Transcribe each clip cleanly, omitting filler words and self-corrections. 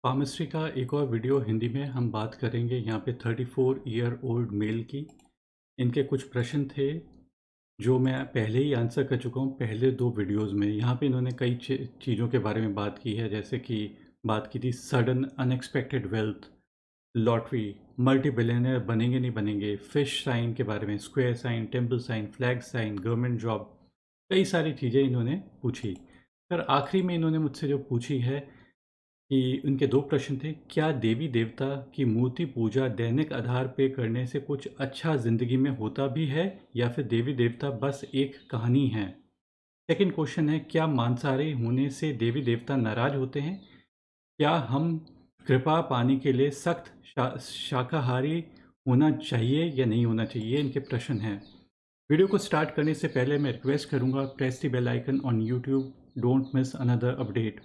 Palmistry का एक और वीडियो हिंदी में हम बात करेंगे यहाँ पे 34 ईयर ओल्ड मेल की। इनके कुछ प्रश्न थे जो मैं पहले ही आंसर कर चुका हूँ पहले 2 वीडियोज़ में। यहाँ पे इन्होंने कई चीज़ों के बारे में बात की है, जैसे कि बात की थी sudden unexpected wealth, lottery, multi billionaire बनेंगे नहीं बनेंगे, फिश साइन के बारे में, square sign, temple sign, flag sign, government job, कई सारी चीज़ें इन्होंने पूछी। फिर आखिरी में इन्होंने मुझसे जो पूछी है कि उनके 2 प्रश्न थे, क्या देवी-देवता की मूर्ति पूजा दैनिक आधार पे करने से कुछ अच्छा ज़िंदगी में होता भी है या फिर देवी-देवता बस एक कहानी है? सेकंड क्वेश्चन है, क्या मांसाहारी होने से देवी-देवता नाराज़ होते हैं? क्या हम कृपा पाने के लिए सख्त शाकाहारी होना चाहिए या नहीं होना चाहिए? ये इनके प्रश्न हैं। वीडियो को स्टार्ट करने से पहले मैं रिक्वेस्ट करूँगा, press the bell icon on YouTube, don't miss another update.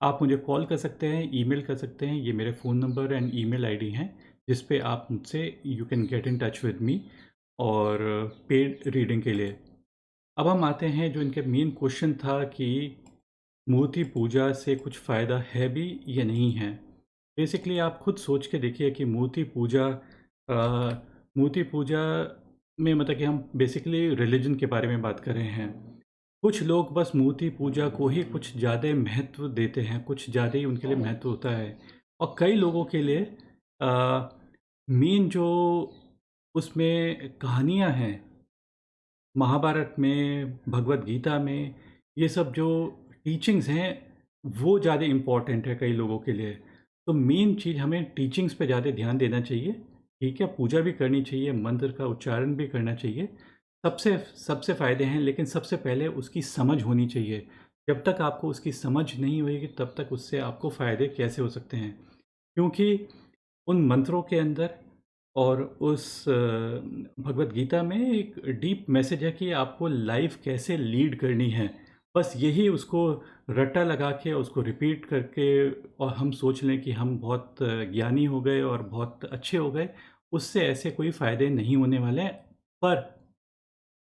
आप मुझे कॉल कर सकते हैं, ईमेल कर सकते हैं, ये मेरे phone number and email ID हैं, जिस पे आप मुझसे you can get in touch with me और पेड रीडिंग के लिए। अब हम आते हैं जो इनके मेन क्वेश्चन था कि मूर्ति पूजा से कुछ फ़ायदा है भी या नहीं है। बेसिकली आप खुद सोच के देखिए कि मूर्ति पूजा में मतलब कि हम बेसिकली रिलीजन के बारे में बात कर रहे हैं। कुछ लोग बस मूर्ति पूजा को ही कुछ ज़्यादा महत्व देते हैं, कुछ ज़्यादा ही उनके लिए महत्व होता है और कई लोगों के लिए मेन जो उसमें कहानियाँ हैं, महाभारत में, भगवद गीता में, ये सब जो टीचिंग्स हैं, वो ज़्यादा इम्पोर्टेंट है कई लोगों के लिए। तो मेन चीज़ हमें टीचिंग्स पे ज़्यादा ध्यान देना चाहिए, ठीक है? पूजा भी करनी चाहिए, मंत्र का उच्चारण भी करना चाहिए। सबसे सबसे फ़ायदे हैं, लेकिन सबसे पहले उसकी समझ होनी चाहिए। जब तक आपको उसकी समझ नहीं होएगी, तब तक उससे आपको फ़ायदे कैसे हो सकते हैं? क्योंकि उन मंत्रों के अंदर और उस भगवद गीता में एक डीप मैसेज है कि आपको लाइफ कैसे लीड करनी है। बस यही उसको रट्टा लगा के उसको रिपीट करके और हम सोच लें कि हम बहुत ज्ञानी हो गए और बहुत अच्छे हो गए, उससे ऐसे कोई फ़ायदे नहीं होने वाले हैं। पर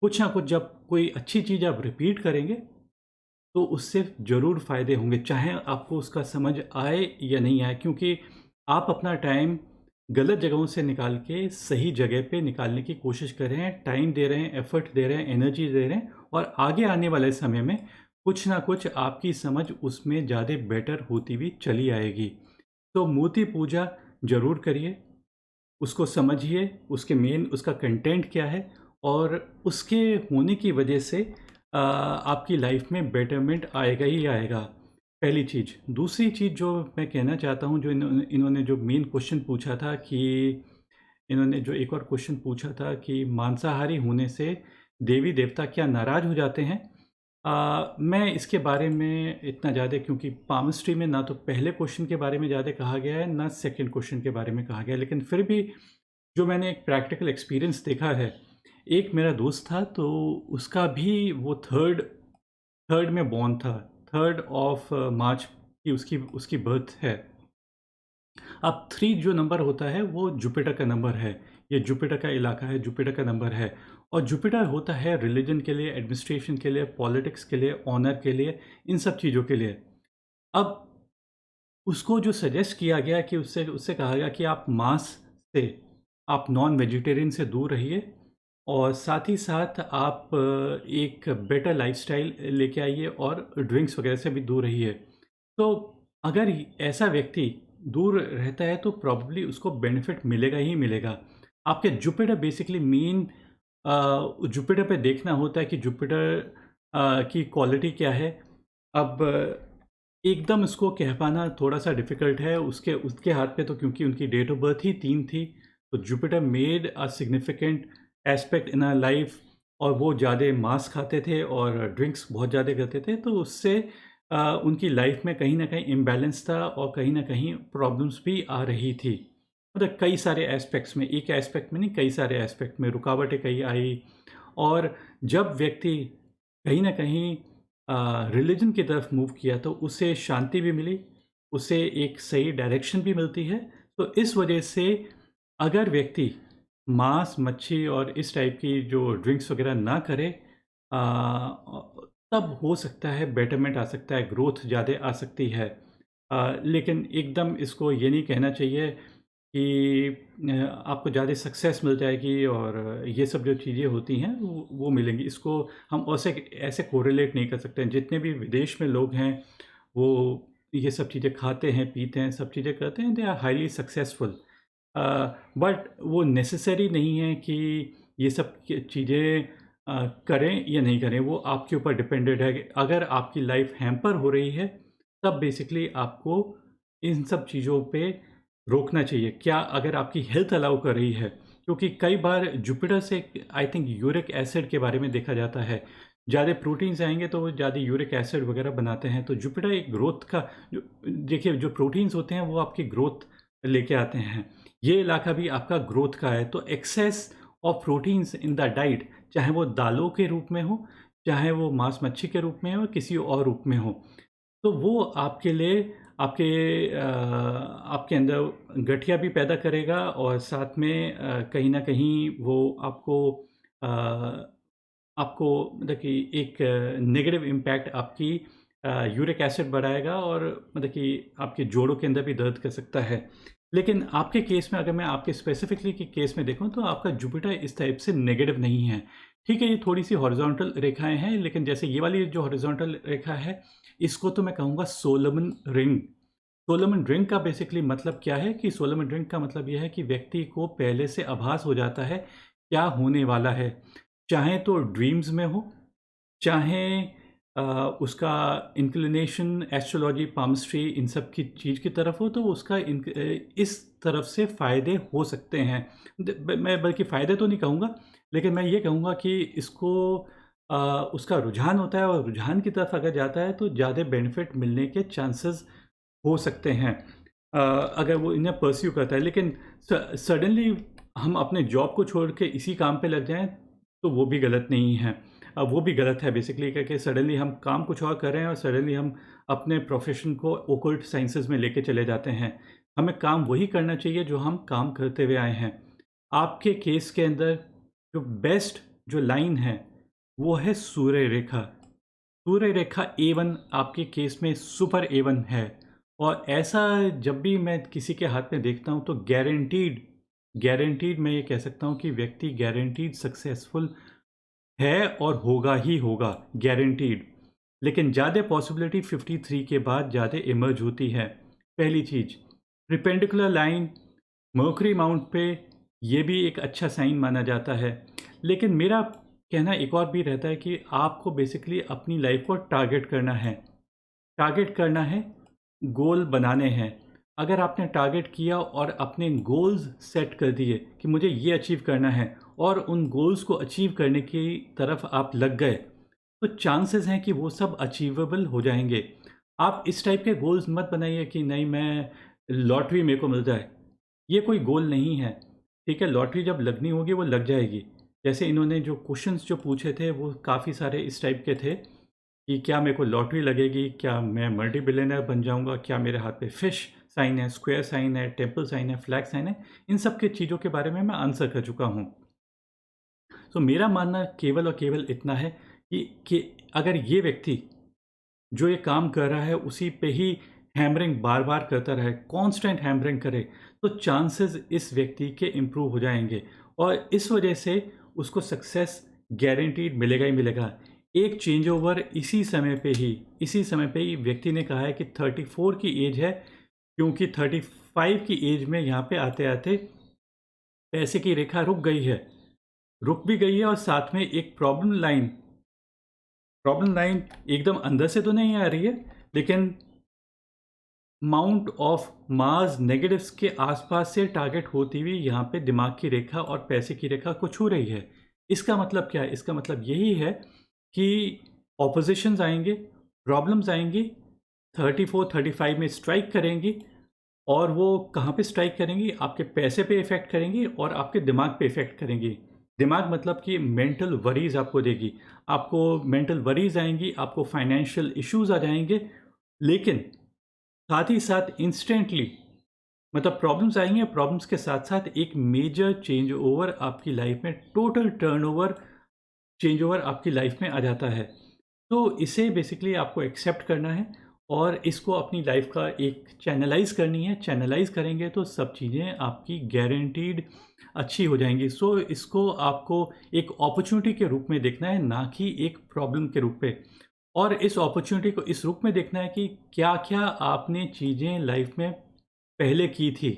कुछ ना कुछ जब कोई अच्छी चीज़ आप रिपीट करेंगे, तो उससे ज़रूर फ़ायदे होंगे, चाहे आपको उसका समझ आए या नहीं आए, क्योंकि आप अपना टाइम गलत जगहों से निकाल के सही जगह पे निकालने की कोशिश कर रहे हैं, टाइम दे रहे हैं, एफ़र्ट दे रहे हैं, एनर्जी दे रहे हैं और आगे आने वाले समय में कुछ ना कुछ आपकी समझ उसमें ज़्यादा बेटर होती हुई चली आएगी। तो मूर्ति पूजा ज़रूर करिए, उसको समझिए, उसके मेन उसका कंटेंट क्या है और उसके होने की वजह से आपकी लाइफ में बेटरमेंट आएगा ही आएगा, पहली चीज़। दूसरी चीज़ जो मैं कहना चाहता हूँ, जो इन्होंने इन्होंने जो मेन क्वेश्चन पूछा था कि इन्होंने जो एक और क्वेश्चन पूछा था कि मांसाहारी होने से देवी-देवता क्या नाराज़ हो जाते हैं? मैं इसके बारे में इतना ज़्यादा, क्योंकि पामिस्ट्री में ना तो पहले क्वेश्चन के बारे में ज़्यादा कहा गया है, ना सेकंड क्वेश्चन के बारे में कहा गया है, लेकिन फिर भी जो मैंने एक प्रैक्टिकल एक्सपीरियंस देखा है, एक मेरा दोस्त था तो उसका भी वो थर्ड थर्ड में बॉर्न था, 3rd ऑफ मार्च की उसकी उसकी बर्थ है। अब 3 जो नंबर होता है वो जुपिटर का नंबर है, ये जुपिटर का इलाका है, जुपिटर का नंबर है और जुपिटर होता है रिलिजन के लिए, एडमिनिस्ट्रेशन के लिए, पॉलिटिक्स के लिए, ऑनर के लिए, इन सब चीज़ों के लिए। अब उसको जो सजेस्ट किया गया कि उससे उससे कहा गया कि आप मांस से, आप नॉन वेजिटेरियन से दूर रहिए और साथ ही साथ आप एक बेटर लाइफ़स्टाइल लेके आइए और ड्रिंक्स वगैरह से भी दूर रहिए। तो अगर ऐसा व्यक्ति दूर रहता है तो प्रोबेबली उसको बेनिफिट मिलेगा ही मिलेगा। आपके जुपिटर बेसिकली मेन जुपिटर पे देखना होता है कि जुपिटर की क्वालिटी क्या है। अब एकदम उसको कह पाना थोड़ा-सा डिफ़िकल्ट है, उसके उसके हाथ पे तो क्योंकि उनकी डेट ऑफ बर्थ ही 3 थी, तो Jupiter made a significant aspect in our life और वो ज़्यादा मांस खाते थे और ड्रिंक्स बहुत ज़्यादा करते थे, तो उससे उनकी लाइफ़ में कहीं न कहीं इम्बैलेंस था और कहीं न कहीं प्रॉब्लम्स भी आ रही थी। मतलब कई सारे एस्पेक्ट्स में, एक एस्पेक्ट में नहीं, कई सारे एस्पेक्ट में रुकावटें कई आई और जब व्यक्ति कहीं न कहीं रिलिजन की तरफ मूव किया तो उसे शांति भी मिली, उसे एक सही डायरेक्शन भी मिलती है। तो इस वजह से अगर व्यक्ति मांस, मच्छी और इस टाइप की जो ड्रिंक्स वगैरह ना करे, तब हो सकता है बेटरमेंट आ सकता है, ग्रोथ ज़्यादा आ सकती है। लेकिन एकदम इसको ये नहीं कहना चाहिए कि आपको ज़्यादा सक्सेस मिल जाएगी और ये सब जो चीज़ें होती हैं वो मिलेंगी। इसको हम ऐसे ऐसे कोरिलेट नहीं कर सकते हैं। जितने भी विदेश में लोग हैं, वो ये सब चीज़ें खाते हैं, पीते हैं, सब चीज़ें करते हैं, they are highly successful. But वो नेसेसरी नहीं है कि ये सब चीज़ें करें या नहीं करें, वो आपके ऊपर डिपेंडेड है। कि अगर आपकी लाइफ हैम्पर हो रही है, तब बेसिकली आपको इन सब चीज़ों पे रोकना चाहिए। क्या अगर आपकी हेल्थ अलाउ कर रही है, क्योंकि कई बार जुपिटर से आई थिंक यूरिक एसिड के बारे में देखा जाता है। ज़्यादा प्रोटीन्स आएँगे तो वो ज़्यादा यूरिक एसिड वगैरह बनाते हैं, तो जुपिटर एक ग्रोथ का जो देखिए जो प्रोटीन्स होते हैं वो आपकी ग्रोथ लेके आते हैं। ये इलाका भी आपका ग्रोथ का है, तो excess of proteins in the diet, चाहे वो दालों के रूप में हो, चाहे वो मांस मच्छी के रूप में हो, किसी और रूप में हो, तो वो आपके लिए आपके आपके अंदर गठिया भी पैदा करेगा और साथ में कहीं न कहीं वो अ, आपको मतलब कि एक नेगेटिव इम्पैक्ट आपकी यूरिक एसिड बढ़ाएगा और मतलब कि आपके जोड़ों के अंदर भी दर्द कर सकता है। लेकिन आपके केस में अगर मैं आपके स्पेसिफिकली के केस में देखूँ तो आपका जुपिटर इस टाइप से नेगेटिव नहीं है। ठीक है, ये थोड़ी-सी हॉरिज़ॉन्टल रेखाएँ हैं, लेकिन जैसे ये वाली जो हॉरिज़ॉन्टल रेखा है, इसको तो मैं कहूँगा सोलोमन रिंग। सोलोमन रिंग का बेसिकली मतलब क्या है कि सोलोमन रिंग का मतलब ये है कि व्यक्ति को पहले से आभास हो जाता है, क्या होने वाला है। चाहे तो ड्रीम्स में हो, चाहे अ, उसका इंक्लिनेशन एस्ट्रोलॉजी, पामस्ट्री इन सब की चीज़ की तरफ हो, तो उसका इस तरफ से फ़ायदे हो सकते हैं। मैं बल्कि फ़ायदे तो नहीं कहूँगा, लेकिन मैं ये कहूँगा कि इसको अ, उसका रुझान होता है और रुझान की तरफ अगर जाता है तो ज़्यादा बेनिफिट मिलने के चांसेस हो सकते हैं, अगर वो इन्हें परस्यू करता है। लेकिन सडनली हम अपने जॉब को छोड़ के इसी काम पे लग जाएँ, तो वो भी गलत नहीं है। वो भी गलत है बेसिकली कि सडनली हम काम कुछ और कर रहे हैं और सडनली हम अपने प्रोफ़ेशन को ओकल्ट साइंसेज़ में लेके चले जाते हैं। हमें काम वही करना चाहिए जो हम काम करते हुए आए हैं। आपके केस के अंदर जो बेस्ट जो लाइन है, वो है सूर्य रेखा। सूर्य रेखा A1 आपके केस में सुपर A1 है और ऐसा जब भी मैं किसी के हाथ में देखता हूँ तो गारंटीड गारंटीड मैं ये कह सकता हूँ कि व्यक्ति गारंटीड सक्सेसफुल है और होगा ही होगा, गारंटीड। लेकिन ज़्यादा पॉसिबिलिटी 53 के बाद ज़्यादा इमर्ज होती है। पहली चीज़, परपेंडिकुलर लाइन मर्करी माउंट पे, ये भी एक अच्छा साइन माना जाता है। लेकिन मेरा कहना एक और भी रहता है कि आपको बेसिकली अपनी लाइफ को टारगेट करना है। टारगेट करना है, गोल बनाने हैं। अगर आपने टारगेट किया और अपने गोल्स सेट कर दिए कि मुझे ये अचीव करना है और उन गोल्स को अचीव करने की तरफ आप लग गए, तो चांसेस हैं कि वो सब अचीवेबल हो जाएँगे। आप इस टाइप के गोल्स मत बनाइए कि नहीं मैं लॉटरी मेरे को मिल जाए। ये कोई गोल नहीं है, ठीक है? लॉटरी जब लगनी होगी वो लग जाएगी। जैसे इन्होंने जो क्वेश्चंस जो पूछे थे वो काफ़ी सारे इस टाइप के थे कि क्या मेरे को लॉटरी लगेगी? क्या मैं मल्टी बिलियनेयर बन जाऊँगा? क्या मेरे हाथ पे फिश साइन है, स्क्वायर साइन है, टेम्पल साइन है, फ्लैग साइन है? इन सब की चीज़ों के बारे में मैं आंसर कर चुका हूँ। तो मेरा मानना केवल और केवल इतना है कि अगर ये व्यक्ति जो ये काम कर रहा है उसी पे ही हैमरिंग बार-बार करता रहे, कांस्टेंट हैमरिंग करे, तो चांसेस इस व्यक्ति के इम्प्रूव हो जाएँगे और इस वजह से उसको सक्सेस गारंटीड मिलेगा ही मिलेगा। एक चेंज ओवर इसी समय पे ही व्यक्ति ने कहा है कि 34 की एज है, क्योंकि 35 की एज में यहाँ पे आते-आते पैसे की रेखा रुक गई है। रुक भी गई है और साथ में एक प्रॉब्लम लाइन एकदम अंदर से तो नहीं आ रही है, लेकिन माउंट ऑफ मार्स नेगेटिव्स के आसपास से टारगेट होती हुई यहाँ पे दिमाग की रेखा और पैसे की रेखा को छू रही है। इसका मतलब क्या है? इसका मतलब यही है कि ऑपोजिशंस आएँगे, प्रॉब्लम्स आएँगी, 34-35 में स्ट्राइक करेंगी और वो कहाँ पे स्ट्राइक करेंगी? आपके पैसे पे इफ़ेक्ट करेंगी और आपके दिमाग पे इफ़ेक्ट करेंगी। दिमाग मतलब कि मेंटल वरीज़ आपको देगी। आपको मेंटल वरीज़ आएँगी, आपको फाइनेंशियल इश्यूज़ आ जाएँगे, लेकिन साथ ही साथ इंस्टेंटली मतलब प्रॉब्लम्स आएँगे, प्रॉब्लम्स के साथ-साथ एक मेजर चेंज ओवर आपकी लाइफ़ में टोटल टर्नओवर चेंज ओवर आपकी लाइफ़ में आ जाता है। तो इसे बेसिकली आपको एक्सेप्ट करना है और इसको अपनी लाइफ का एक चैनलाइज़ करनी है। चैनलाइज़ करेंगे तो सब चीज़ें आपकी गारंटीड अच्छी हो जाएँगी। सो इसको आपको एक अपॉर्च्युनिटी के रूप में देखना है, ना कि एक प्रॉब्लम के रूप में। और इस अपॉर्च्युनिटी को इस रूप में देखना है कि क्या-क्या आपने चीज़ें लाइफ में पहले की थी।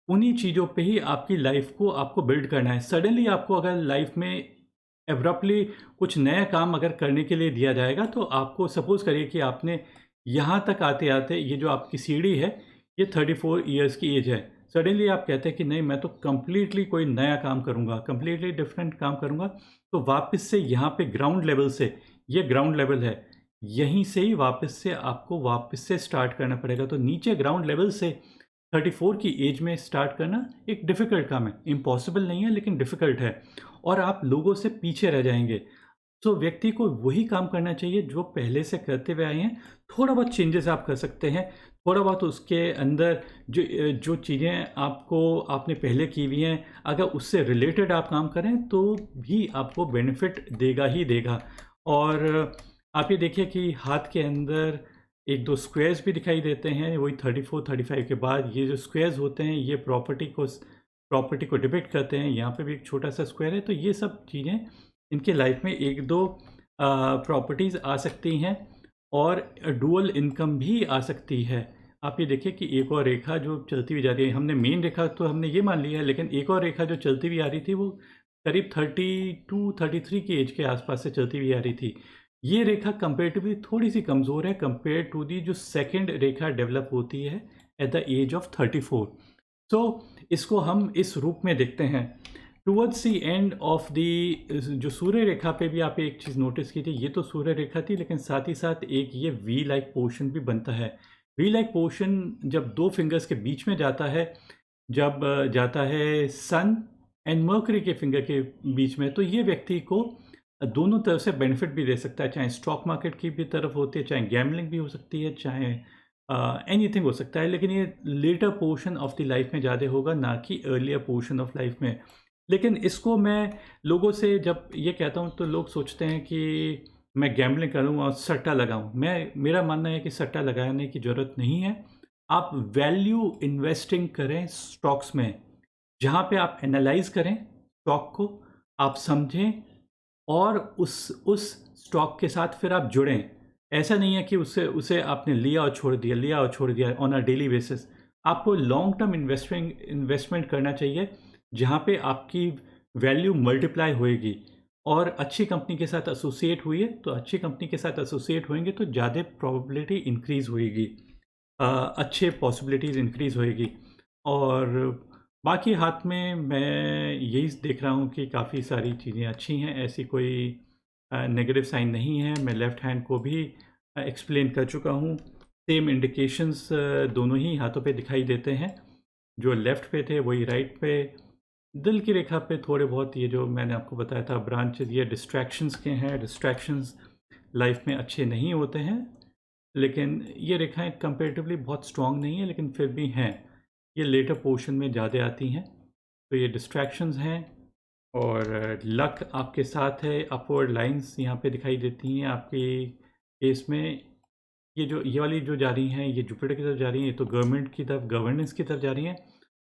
उन्हीं चीज़ों पे ही आपकी लाइफ को आपको बिल्ड करना है। सडनली आपको अगर लाइफ में एब्रप्टली कुछ नया काम अगर करने के लिए दिया जाएगा, तो आपको सपोज़ करिए कि आपने यहाँ तक आते-आते ये जो आपकी सीढ़ी है, ये 34 इयर्स की एज है। सडनली आप कहते हैं कि नहीं, मैं तो कंप्लीटली कोई नया काम करूँगा, कंप्लीटली डिफरेंट काम करूँगा। तो वापस से यहाँ पे ग्राउंड लेवल से, ये ग्राउंड लेवल है, यहीं से ही वापस से आपको वापस से स्टार्ट करना पड़ेगा। तो नीचे ग्राउंड लेवल से 34 की एज में स्टार्ट करना एक डिफ़िकल्ट काम है। इम्पॉसिबल नहीं है, लेकिन डिफ़िकल्ट है और आप लोगों से पीछे रह जाएँगे। तो व्यक्ति को वही काम करना चाहिए जो पहले से करते हुए आए हैं। थोड़ा बहुत चेंजेस आप कर सकते हैं, थोड़ा बहुत उसके अंदर जो चीज़ें आपने पहले की हुई हैं, अगर उससे रिलेटेड आप काम करें तो भी आपको बेनिफिट देगा ही देगा। और आप ये देखिए कि हाथ के अंदर 1-2 स्क्वेयर्स भी दिखाई देते हैं, वही 34-35 के बाद। ये जो स्क्वेयर्स होते हैं, ये प्रॉपर्टी को डिपिक्ट करते हैं। यहाँ पे भी एक छोटा-सा स्क्वायर है, तो ये सब चीज़ें इनके लाइफ में 1-2 प्रॉपर्टीज़ आ सकती हैं और डुअल इनकम भी आ सकती है। आप ये देखिए कि एक और रेखा जो चलती हुई जा रही है, हमने मेन रेखा तो हमने ये मान लिया है, लेकिन एक और रेखा जो चलती हुई आ रही थी, वो करीब 32-33 की एज के आसपास से चलती हुई आ रही थी। ये रेखा कंपैरेटिवली थोड़ी-सी कमज़ोर है कंपेयर टू दी जो सेकंड रेखा डेवलप होती है एट द एज ऑफ 34। तो इसको हम इस रूप में देखते हैं। Towards the end of the जो सूर्य रेखा पे भी आप एक चीज़ नोटिस की थी, ये तो सूर्य रेखा थी, लेकिन साथ ही साथ एक ये वी लाइक पोर्शन भी बनता है। वी लाइक पोर्शन जब 2 फिंगर्स के बीच में जाता है, जब जाता है सन एंड मर्करी के फिंगर के बीच में, तो ये व्यक्ति को दोनों तरफ से बेनिफिट भी दे सकता है। चाहे स्टॉक मार्केट की भी तरफ होती है, चाहे गैम्बलिंग भी हो सकती है, चाहे एनीथिंग हो सकता है, लेकिन ये latter portion of the life में ज़्यादा होगा, ना कि अर्लियर पोर्शन ऑफ लाइफ में। लेकिन इसको मैं लोगों से जब ये कहता हूँ, तो लोग सोचते हैं कि मैं गैम्बलिंग करूँ और सट्टा लगाऊँ। मेरा मानना है कि सट्टा लगाने की ज़रूरत नहीं है। आप वैल्यू इन्वेस्टिंग करें स्टॉक्स में, जहाँ पे आप एनालाइज़ करें स्टॉक को, आप समझें और उस स्टॉक के साथ फिर आप जुड़ें। ऐसा नहीं है कि उसे आपने लिया और छोड़ दिया, लिया और छोड़ दिया ऑन अ डेली बेसिस। आपको लॉन्ग टर्म इन्वेस्टमेंट करना चाहिए, जहाँ पे आपकी वैल्यू मल्टीप्लाई होएगी। और अच्छी कंपनी के साथ एसोसिएट हुई है, तो अच्छी कंपनी के साथ एसोसिएट होएंगे तो ज़्यादा प्रोबेबिलिटी इंक्रीज़ होएगी, अच्छे पॉसिबिलिटीज़ इंक्रीज़ होएगी। और बाकी हाथ में मैं यही देख रहा हूँ कि काफ़ी सारी चीज़ें अच्छी हैं, ऐसी कोई नेगेटिव साइन नहीं है। मैं लेफ़्ट हैंड को भी एक्सप्लेन कर चुका हूँ। सेम इंडिकेशंस दोनों ही हाथों पे दिखाई देते हैं, जो लेफ़्ट पे थे वही राइट पे। दिल की रेखा पे थोड़े बहुत ये जो मैंने आपको बताया था ब्रांचेज़, ये डिस्ट्रैक्शंस के हैं। डिस्ट्रैक्शंस लाइफ में अच्छे नहीं होते हैं, लेकिन ये रेखाएँ कंपैरेटिवली बहुत स्ट्रॉन्ग नहीं है, लेकिन फिर भी हैं। ये लेटर पोर्शन में ज़्यादा आती हैं, तो ये डिस्ट्रैक्शंस हैं। और लक आपके साथ है, अपवर्ड लाइंस यहाँ पे दिखाई देती हैं आपके केस में। ये वाली जो जा रही हैं, ये जुपिटर की तरफ जा रही हैं, ये तो गवर्नमेंट की तरफ, गवर्नेंस की तरफ जा रही हैं।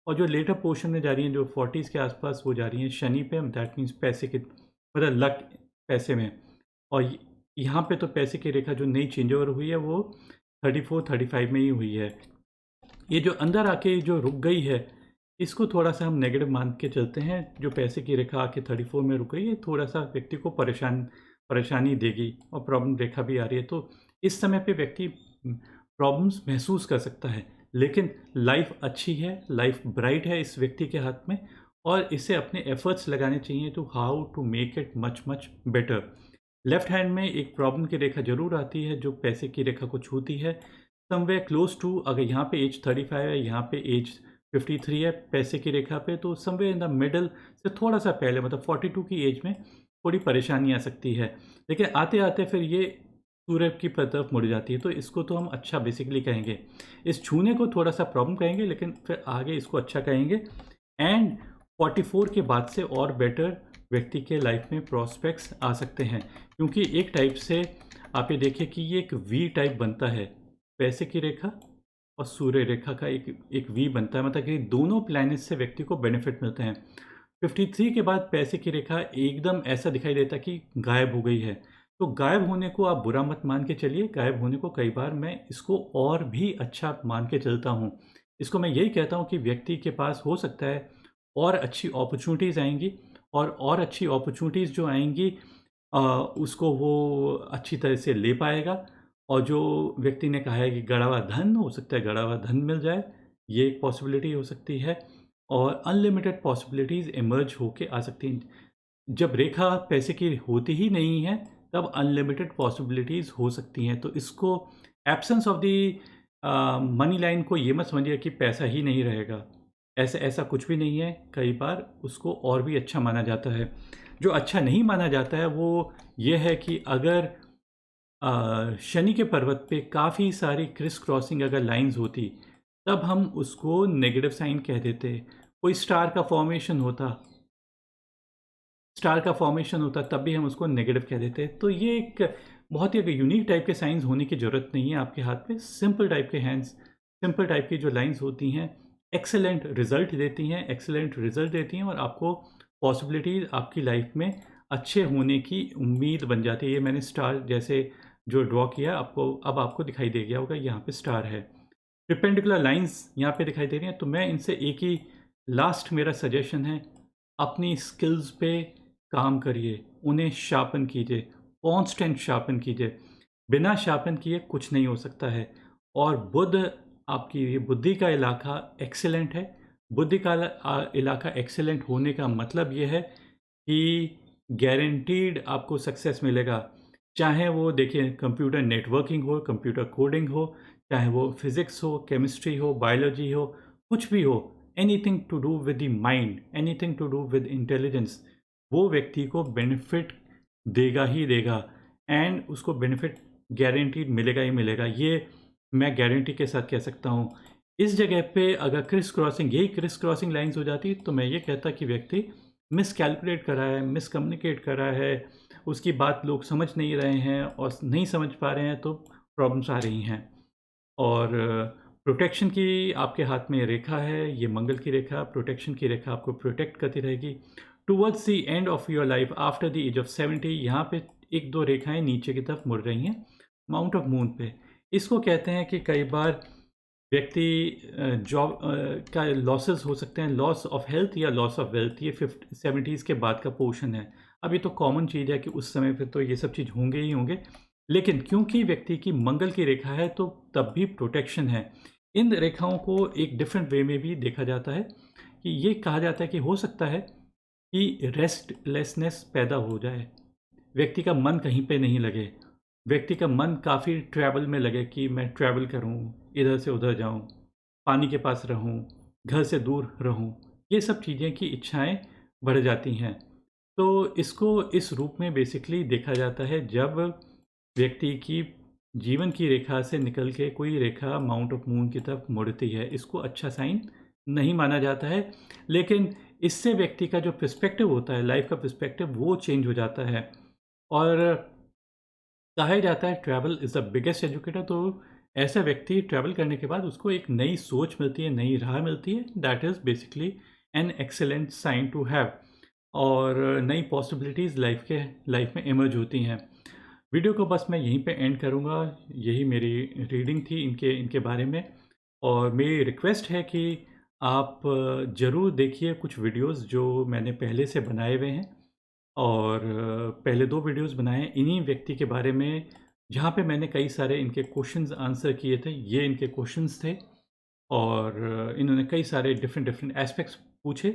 और जो लेटर पोर्शन में जा रही हैं, जो 40s के आसपास, वो जा रही हैं शनि पे। दैट मीन्स पैसे के, मतलब लक पैसे में। और यहाँ पे तो पैसे की रेखा जो नई चेंज ओवर हुई है, वो 34-35 में ही हुई है। ये जो अंदर आके जो रुक गई है, इसको थोड़ा-सा हम नेगेटिव मान के चलते हैं। जो पैसे की रेखा आके 34 में रुक गई है, थोड़ा-सा व्यक्ति को परेशानी देगी और प्रॉब्लम रेखा भी आ रही है। तो इस समय पे व्यक्ति प्रॉब्लम्स महसूस कर सकता है, लेकिन लाइफ़ अच्छी है, लाइफ़ ब्राइट है इस व्यक्ति के हाथ में, और इसे अपने एफ़र्ट्स लगाने चाहिए to how to make it much much better. Left hand में एक प्रॉब्लम की रेखा ज़रूर आती है, जो पैसे की रेखा को छूती है। समवेयर क्लोज टू, अगर यहाँ पे एज 35 है, यहाँ पे एज 53 है पैसे की रेखा पे, तो समवेयर इन द मिडल से थोड़ा सा पहले, मतलब 42 की एज में थोड़ी परेशानी आ सकती है। लेकिन आते आते फिर ये सूर्य की तरफ मुड़ जाती है, तो इसको तो हम अच्छा बेसिकली कहेंगे। इस छूने को थोड़ा सा प्रॉब्लम कहेंगे, लेकिन फिर आगे इसको अच्छा कहेंगे। एंड 44 के बाद से और बेटर व्यक्ति के लाइफ में प्रॉस्पेक्ट्स आ सकते हैं, क्योंकि एक टाइप से आप ये देखिए कि ये एक वी टाइप बनता है। पैसे की रेखा और सूर्य रेखा का एक एक वी बनता है, मतलब कि दोनों प्लैनेट से व्यक्ति को बेनिफिट मिलते हैं। 53 के बाद पैसे की रेखा एकदम ऐसा दिखाई देता है कि गायब हो गई है। तो गायब होने को आप बुरा मत मान के चलिए, गायब होने को कई बार मैं इसको और भी अच्छा मान के चलता हूँ। इसको मैं यही कहता हूँ कि व्यक्ति के पास हो सकता है और अच्छी अपॉर्च्युनिटीज़ आएँगी, और अच्छी अपॉर्च्युनिटीज़ जो आएँगी उसको वो अच्छी तरह से ले पाएगा। और जो व्यक्ति ने कहा है कि गड़ा हुआ धन, हो सकता है गड़ा हुआ धन मिल जाए, ये एक पॉसिबिलिटी हो सकती है। और अनलिमिटेड पॉसिबिलिटीज़ इमर्ज होके आ सकती हैं। जब रेखा पैसे की होती ही नहीं है, तब अनलिमिटेड पॉसिबिलिटीज़ हो सकती हैं। तो इसको absence of the money line को ये मत समझिए कि पैसा ही नहीं रहेगा। ऐसा ऐसा कुछ भी नहीं है, कई बार उसको और भी अच्छा माना जाता है। जो अच्छा नहीं माना जाता है वो ये है कि अगर शनि के पर्वत पे काफ़ी सारी क्रिस क्रॉसिंग अगर लाइन्स होती, तब हम उसको नेगेटिव साइन कह देते। कोई स्टार का फॉर्मेशन होता तब भी हम उसको नेगेटिव कह देते हैं। तो ये एक बहुत ही यूनिक टाइप के साइंस होने की ज़रूरत नहीं है आपके हाथ पे। सिंपल टाइप के हैंड्स, सिंपल टाइप की जो लाइंस होती हैं, एक्सेलेंट रिजल्ट देती हैं और आपको पॉसिबिलिटीज़ आपकी लाइफ में अच्छे होने की उम्मीद बन जाती है। ये मैंने स्टार जैसे जो ड्रॉ किया, आपको अब आपको दिखाई दे गया होगा, यहाँ पे स्टार है। परपेंडिकुलर लाइंस यहाँ पे दिखाई दे रही हैं, तो मैं इनसे एक ही लास्ट मेरा सजेशन है, अपनी स्किल्स पे काम करिए, उन्हें शार्पन कीजिए, कांस्टेंट शार्पन कीजिए। बिना शार्पन किए कुछ नहीं हो सकता है। और बुध, आपकी ये बुद्धि का इलाका एक्सीलेंट है। बुद्धि का इलाका एक्सीलेंट होने का मतलब ये है कि गारंटीड आपको सक्सेस मिलेगा। चाहे वो देखिए कंप्यूटर नेटवर्किंग हो, कंप्यूटर कोडिंग हो, चाहे वो फिज़िक्स हो, केमिस्ट्री हो, बायोलॉजी हो, कुछ भी हो, anything to do with the mind, anything to do with intelligence, वो व्यक्ति को बेनिफिट देगा ही देगा। एंड उसको बेनिफिट गारंटीड मिलेगा ही मिलेगा। ये मैं गारंटी के साथ कह सकता हूँ। इस जगह पे अगर यही क्रिस क्रॉसिंग लाइन्स हो जाती, तो मैं ये कहता कि व्यक्ति मिसकैलकुलेट कर रहा है, मिसकम्युनिकेट कर रहा है, उसकी बात लोग समझ नहीं रहे हैं और नहीं समझ पा रहे हैं, तो प्रॉब्लम्स आ रही हैं। और प्रोटेक्शन की आपके हाथ में रेखा है, ये मंगल की रेखा, प्रोटेक्शन की रेखा आपको प्रोटेक्ट करती रहेगी। Towards the end of your life after the age of 70, यहाँ पे 1-2 रेखाएँ नीचे की तरफ मुड़ रही हैं, माउंट ऑफ मून पे। इसको कहते हैं कि कई बार व्यक्ति जॉब का लॉसेस हो सकते हैं, लॉस ऑफ हेल्थ या लॉस ऑफ वेल्थ, ये 70s के बाद का पोर्शन है। अब ये तो कॉमन चीज़ है कि उस समय पे तो ये सब चीज़ होंगे ही होंगे, लेकिन क्योंकि व्यक्ति की मंगल की रेखा है, तो तब भी प्रोटेक्शन है। इन रेखाओं को एक डिफरेंट वे में भी देखा जाता है कि ये कहा जाता है कि हो सकता है कि रेस्टलेसनेस पैदा हो जाए, व्यक्ति का मन कहीं पे नहीं लगे, व्यक्ति का मन काफ़ी ट्रैवल में लगे कि मैं ट्रैवल करूँ, इधर से उधर जाऊँ, पानी के पास रहूँ, घर से दूर रहूँ, ये सब चीज़ें की इच्छाएँ बढ़ जाती हैं। तो इसको इस रूप में बेसिकली देखा जाता है, जब व्यक्ति की जीवन की रेखा से निकल के कोई रेखा माउंट ऑफ मून की तरफ मुड़ती है। इसको अच्छा साइन नहीं माना जाता है, लेकिन इससे व्यक्ति का जो पर्सपेक्टिव होता है, लाइफ़ का पर्सपेक्टिव, वो चेंज हो जाता है। और कहा जाता है travel is the biggest educator. तो ऐसा व्यक्ति ट्रैवल करने के बाद उसको एक नई सोच मिलती है, नई राह मिलती है, that is basically an excellent sign to have. और नई पॉसिबिलिटीज़ लाइफ में इमर्ज होती हैं। वीडियो को बस मैं यहीं पे एंड करूँगा। यही मेरी रीडिंग थी इनके इनके बारे में। और मेरी रिक्वेस्ट है कि आप ज़रूर देखिए कुछ वीडियोस जो मैंने पहले से बनाए हुए हैं। और पहले 2 वीडियोस बनाए हैं इन्हीं व्यक्ति के बारे में, जहाँ पे मैंने कई सारे इनके क्वेश्चंस आंसर किए थे। ये इनके क्वेश्चंस थे और इन्होंने कई सारे डिफरेंट डिफरेंट एस्पेक्ट्स पूछे।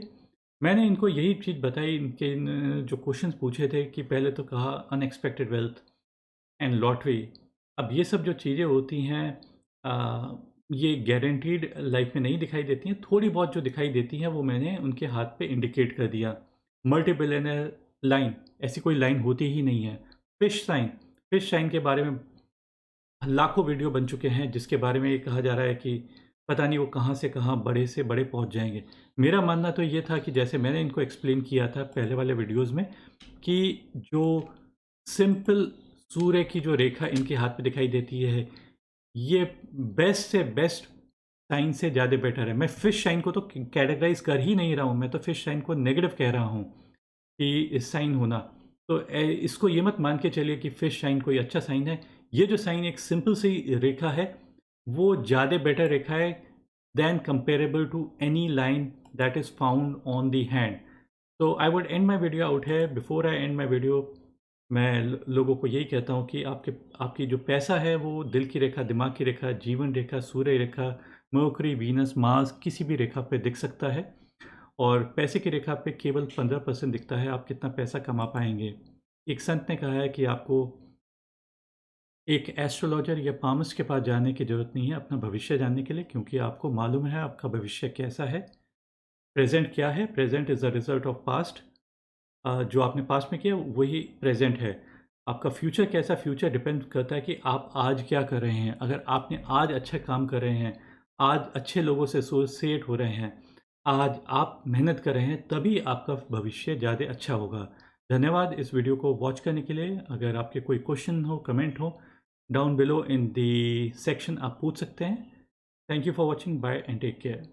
मैंने इनको यही चीज़ बताई, इनके इन जो क्वेश्चंस पूछे थे, कि पहले तो कहा अनएक्सपेक्टेड वेल्थ एंड लॉटरी। अब ये सब जो चीज़ें होती हैं ये गारंटीड लाइफ में नहीं दिखाई देती हैं। थोड़ी बहुत जो दिखाई देती हैं वो मैंने उनके हाथ पे इंडिकेट कर दिया। मल्टी बिलियनर लाइन, ऐसी कोई लाइन होती ही नहीं है। फिश साइन के बारे में लाखों वीडियो बन चुके हैं, जिसके बारे में ये कहा जा रहा है कि पता नहीं वो कहाँ से कहाँ बड़े से बड़े पहुँच जाएंगे। मेरा मानना तो ये था कि जैसे मैंने इनको एक्सप्लेन किया था पहले वाले वीडियोज़ में, कि जो सिंपल सूर्य की जो रेखा इनके हाथ पे दिखाई देती है, ये बेस्ट से बेस्ट साइन से ज़्यादा बेटर है। मैं फिश साइन को तो कैटेगराइज़ कर ही नहीं रहा हूँ, मैं तो फिश साइन को नेगेटिव कह रहा हूँ कि इस साइन होना। तो इसको ये मत मान के चलिए कि फिश साइन कोई अच्छा साइन है। ये जो साइन एक सिंपल सी रेखा है, वो ज़्यादा बेटर रेखा है then comparable to any line that is found on the hand. तो I would end my video out है। Before I end my video, मैं लोगों को यही कहता हूँ कि आपकी जो पैसा है वो दिल की रेखा, दिमाग की रेखा, जीवन रेखा, सूर्य रेखा, मर्करी, वीनस, मार्स किसी भी रेखा पे दिख सकता है। और पैसे की रेखा पे केवल 15% दिखता है आप कितना पैसा कमा पाएंगे। एक संत ने कहा है कि आपको एक एस्ट्रोलॉजर या पामस के पास जाने की ज़रूरत नहीं है अपना भविष्य जानने के लिए, क्योंकि आपको मालूम है आपका भविष्य कैसा है। प्रेजेंट क्या है? Present is the result of past. जो आपने पास्ट में किया वही प्रेजेंट है। आपका फ्यूचर कैसा, फ्यूचर डिपेंड करता है कि आप आज क्या कर रहे हैं। अगर आपने आज अच्छा काम कर रहे हैं, आज अच्छे लोगों से एसोसिएट हो रहे हैं, आज आप मेहनत कर रहे हैं, तभी आपका भविष्य ज़्यादा अच्छा होगा। धन्यवाद इस वीडियो को वॉच करने के लिए। अगर आपके कोई क्वेश्चन हो, कमेंट हो, down below in the section आप पूछ सकते हैं। Thank you for watching, bye and take care.